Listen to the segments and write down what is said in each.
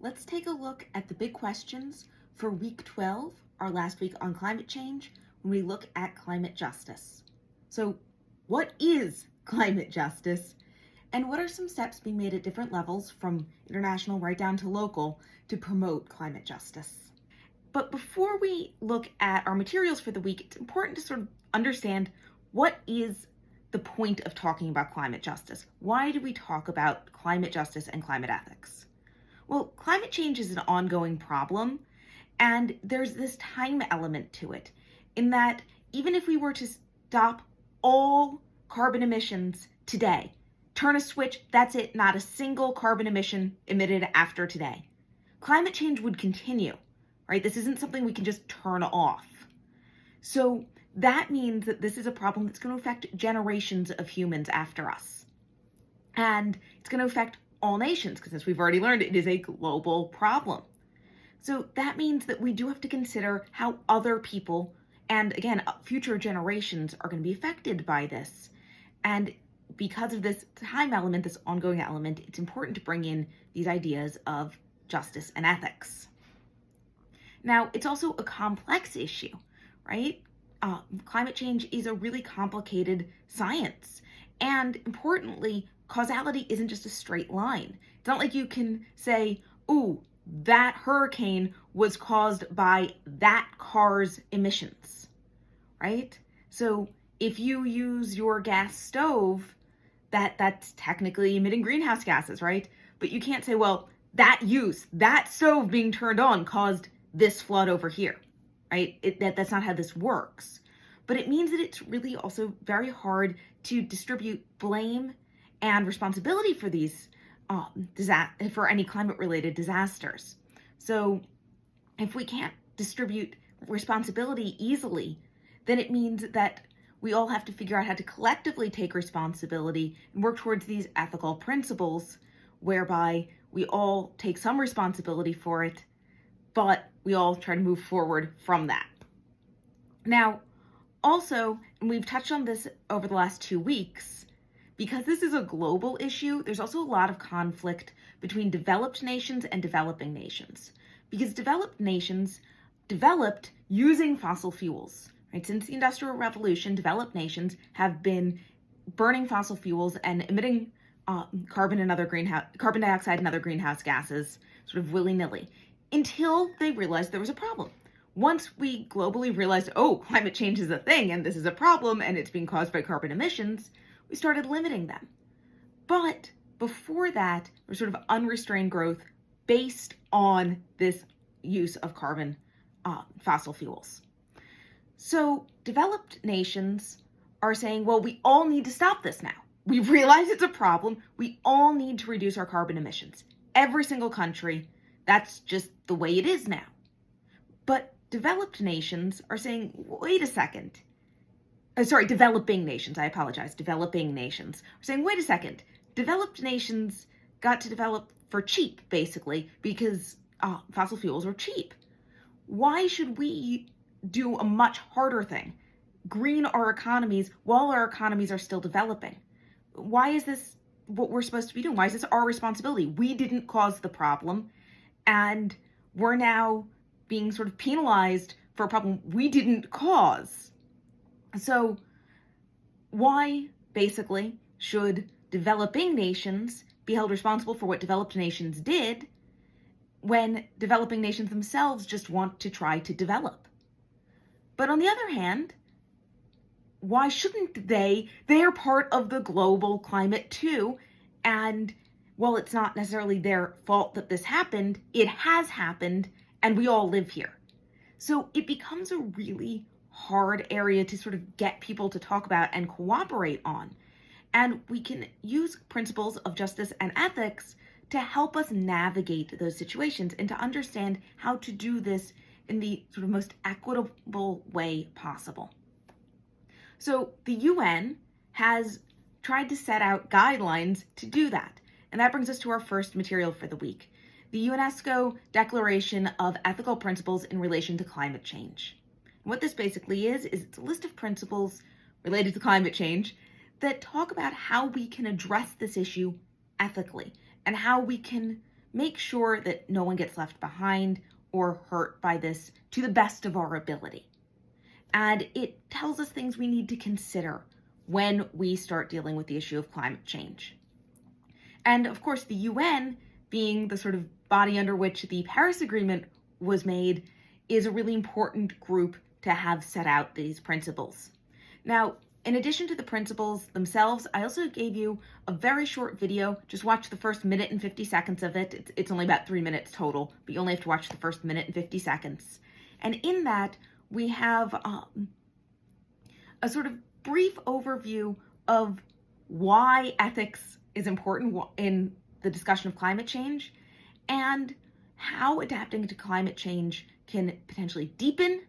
Let's take a look at the big questions for week 12, our last week on climate change, when we look at climate justice. So, what is climate justice? And what are some steps being made at different levels, from international right down to local, to promote climate justice? But before we look at our materials for the week, it's important to sort of understand what is the point of talking about climate justice. Why do we talk about climate justice and climate ethics? Well, climate change is an ongoing problem, and there's this time element to it, in that even if we were to stop all carbon emissions today, turn a switch, that's it, not a single carbon emission emitted after today, climate change would continue, right? This isn't something we can just turn off. So that means that this is a problem that's going to affect generations of humans after us. And it's going to affect all nations, because as we've already learned, it is a global problem. So that means that we do have to consider how other people, and again, future generations, are going to be affected by this. And because of this time element, this ongoing element, it's important to bring in these ideas of justice and ethics. Now, it's also a complex issue, right? Climate change is a really complicated science. And importantly, causality isn't just a straight line. It's not like you can say, ooh, that hurricane was caused by that car's emissions, right? So if you use your gas stove, that's technically emitting greenhouse gases, right? But you can't say, well, that stove being turned on caused this flood over here, right? That's not how this works. But it means that it's really also very hard to distribute blame and responsibility for these for any climate-related disasters. So if we can't distribute responsibility easily, then it means that we all have to figure out how to collectively take responsibility and work towards these ethical principles, whereby we all take some responsibility for it, but we all try to move forward from that. Now, also, and we've touched on this over the last 2 weeks, because this is a global issue, there's also a lot of conflict between developed nations and developing nations. Because developed nations developed using fossil fuels, right? Since the Industrial Revolution, developed nations have been burning fossil fuels and emitting carbon dioxide and other greenhouse gases sort of willy-nilly, until they realized there was a problem. Once we globally realized, oh, climate change is a thing and this is a problem and it's being caused by carbon emissions, we started limiting them. But before that, there was sort of unrestrained growth based on this use of fossil fuels. So developed nations are saying, well, we all need to stop this now. We realize it's a problem. We all need to reduce our carbon emissions. Every single country, that's just the way it is now. But developed nations are saying, wait a second. Developing nations, I apologize. Developing nations are saying, wait a second. Developed nations got to develop for cheap, basically, because fossil fuels are cheap. Why should we do a much harder thing? Green our economies while our economies are still developing. Why is this what we're supposed to be doing? Why is this our responsibility? We didn't cause the problem, and we're now being sort of penalized for a problem we didn't cause. So why, basically, should developing nations be held responsible for what developed nations did when developing nations themselves just want to try to develop? But on the other hand, why shouldn't they? They're part of the global climate too. And while it's not necessarily their fault that this happened, it has happened, and we all live here. So it becomes a really hard area to sort of get people to talk about and cooperate on. And we can use principles of justice and ethics to help us navigate those situations and to understand how to do this in the sort of most equitable way possible. So the UN has tried to set out guidelines to do that. And that brings us to our first material for the week, the UNESCO Declaration of Ethical Principles in Relation to Climate Change. And what this basically is it's a list of principles related to climate change that talk about how we can address this issue ethically and how we can make sure that no one gets left behind or hurt by this to the best of our ability. And it tells us things we need to consider when we start dealing with the issue of climate change. And of course, the UN, being the sort of body under which the Paris Agreement was made, is a really important group to have set out these principles. Now, in addition to the principles themselves, I also gave you a very short video. Just watch the first minute and 50 seconds of it. It's only about 3 minutes total, but you only have to watch the first minute and 50 seconds. And in that, we have a sort of brief overview of why ethics is important in the discussion of climate change and how adapting to climate change can potentially deepen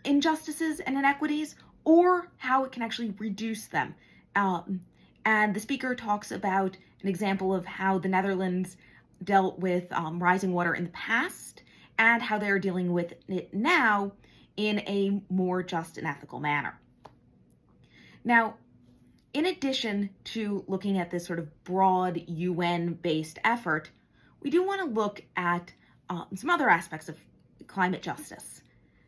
injustices and inequities, or how it can actually reduce them. And the speaker talks about an example of how the Netherlands dealt with rising water in the past and how they're dealing with it now in a more just and ethical manner. Now, in addition to looking at this sort of broad UN-based effort, we do want to look at some other aspects of climate justice.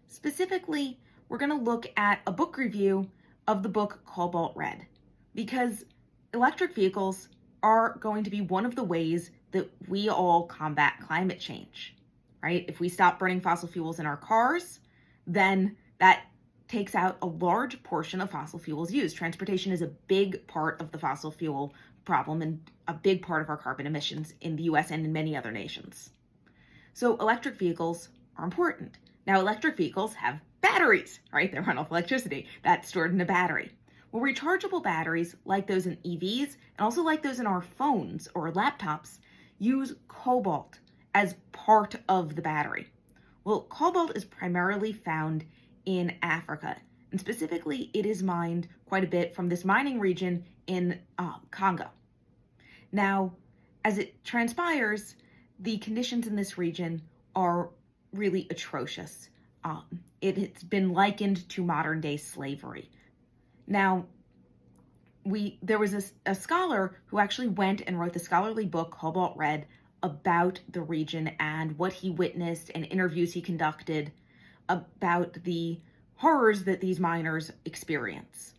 Specifically, we're going to look at a book review of the book Cobalt Red, because electric vehicles are going to be one of the ways that we all combat climate change, right? If we stop burning fossil fuels in our cars, then that takes out a large portion of fossil fuels used. Transportation is a big part of the fossil fuel problem and a big part of our carbon emissions in the US and in many other nations. So electric vehicles are important. Now, electric vehicles have batteries, right? They run off electricity that's stored in a battery. Well, rechargeable batteries, like those in EVs and also like those in our phones or laptops, use cobalt as part of the battery. Well, cobalt is primarily found in Africa, and specifically it is mined quite a bit from this mining region in Congo. Now, as it transpires, the conditions in this region are really atrocious. It's been likened to modern day slavery. Now, there was a scholar who actually went and wrote the scholarly book Cobalt Red about the region and what he witnessed and interviews he conducted about the horrors that these miners experience.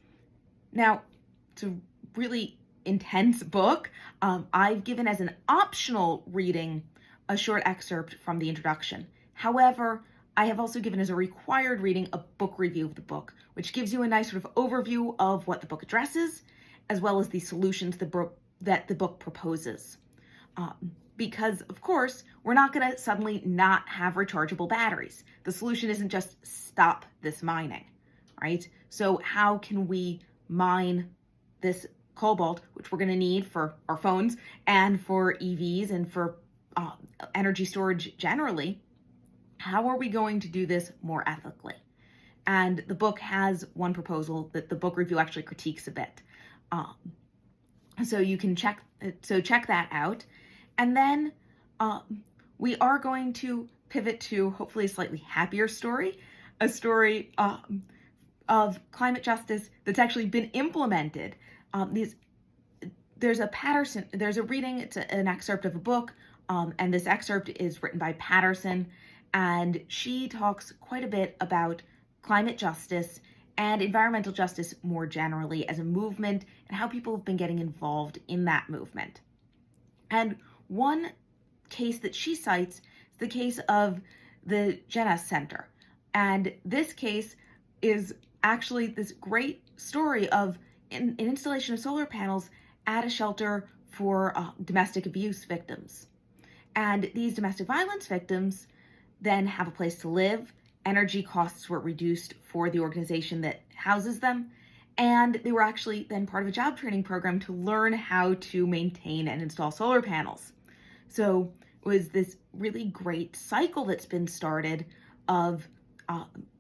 Now, it's a really intense book. I've given as an optional reading a short excerpt from the introduction. However, I have also given as a required reading a book review of the book, which gives you a nice sort of overview of what the book addresses, as well as the solutions that the book proposes. Because, of course, we're not going to suddenly not have rechargeable batteries. The solution isn't just stop this mining, right? So how can we mine this cobalt, which we're going to need for our phones and for EVs and for energy storage generally? How are we going to do this more ethically? And the book has one proposal that the book review actually critiques a bit. So you can check that out. And then we are going to pivot to hopefully a slightly happier story, a story of climate justice that's actually been implemented. There's a reading, it's an excerpt of a book, and this excerpt is written by Patterson, and she talks quite a bit about climate justice and environmental justice more generally as a movement and how people have been getting involved in that movement. And one case that she cites is the case of the Jenna Center. And this case is actually this great story of an installation of solar panels at a shelter for domestic abuse victims. And these domestic violence victims then have a place to live. Energy costs were reduced for the organization that houses them. And they were actually then part of a job training program to learn how to maintain and install solar panels. So it was this really great cycle that's been started of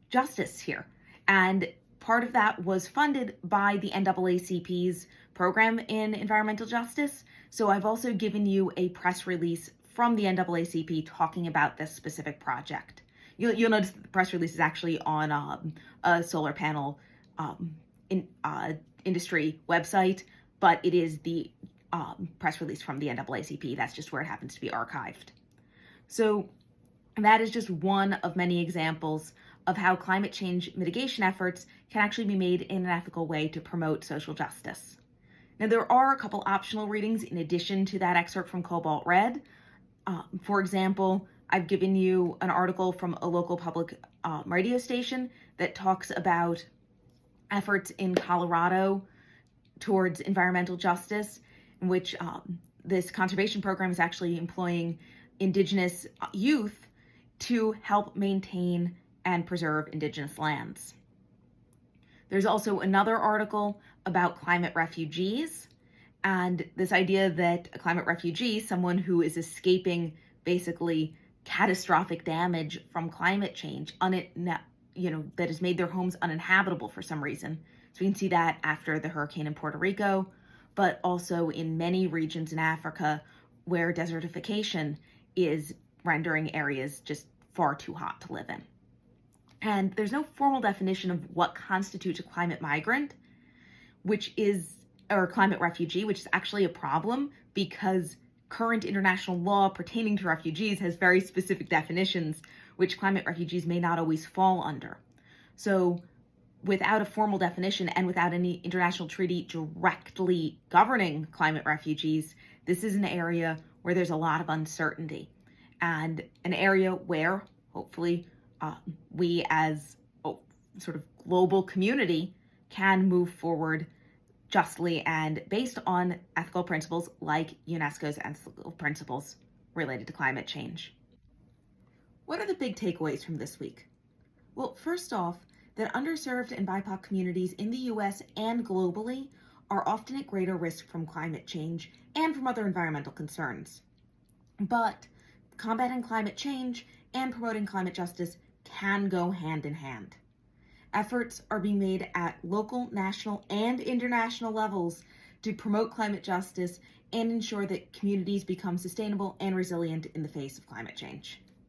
justice here. And part of that was funded by the NAACP's program in environmental justice. So I've also given you a press release from the NAACP talking about this specific project. You'll notice that the press release is actually on a solar panel industry website, but it is the press release from the NAACP. That's just where it happens to be archived. So that is just one of many examples of how climate change mitigation efforts can actually be made in an ethical way to promote social justice. Now, there are a couple optional readings in addition to that excerpt from Cobalt Red. For example, I've given you an article from a local public radio station that talks about efforts in Colorado towards environmental justice, in which this conservation program is actually employing indigenous youth to help maintain and preserve indigenous lands. There's also another article about climate refugees, and this idea that a climate refugee, someone who is escaping basically catastrophic damage from climate change, that has made their homes uninhabitable for some reason. So we can see that after the hurricane in Puerto Rico, but also in many regions in Africa where desertification is rendering areas just far too hot to live in. And there's no formal definition of what constitutes a climate migrant, or climate refugee, which is actually a problem because current international law pertaining to refugees has very specific definitions, which climate refugees may not always fall under. So without a formal definition and without any international treaty directly governing climate refugees, this is an area where there's a lot of uncertainty, and an area where hopefully we as a sort of global community can move forward justly and based on ethical principles like UNESCO's ethical principles related to climate change. What are the big takeaways from this week? Well, first off, that underserved and BIPOC communities in the US and globally are often at greater risk from climate change and from other environmental concerns. But combating climate change and promoting climate justice can go hand in hand. Efforts are being made at local, national, and international levels to promote climate justice and ensure that communities become sustainable and resilient in the face of climate change.